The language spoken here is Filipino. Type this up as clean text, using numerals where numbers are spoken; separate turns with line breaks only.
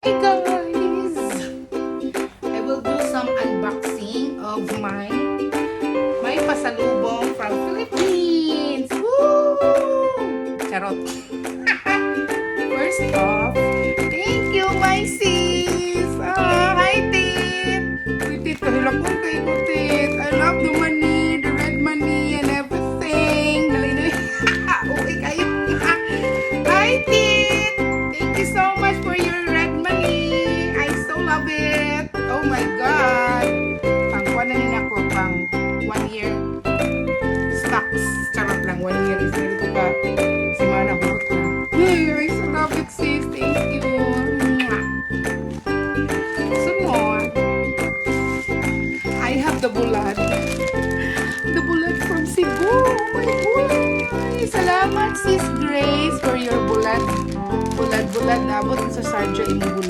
Hey guys! I will do some unboxing of my pasalubong from Philippines! Woo! Charot! First off, thank you my sis! Hi Tit! Uy Tit, kahilak mo kay ko Tit! I love the money, the red money and everything! Nalinoy! Uy kayo! Hi Tit! Thank you so much for your red money! I so love it! Oh my God! Pang na ako, pang 1 year stocks. Charot lang, 1 year is meron ko ka. Si Mana Hurot na. Hey, I so love it sis! Thank you! Mwah. Sunod, I have the bulad. The bulad from Cebu! My bulad! Salamat sis Grace for your bulad. Bulad-bulad na abot sa sarja yung bulad.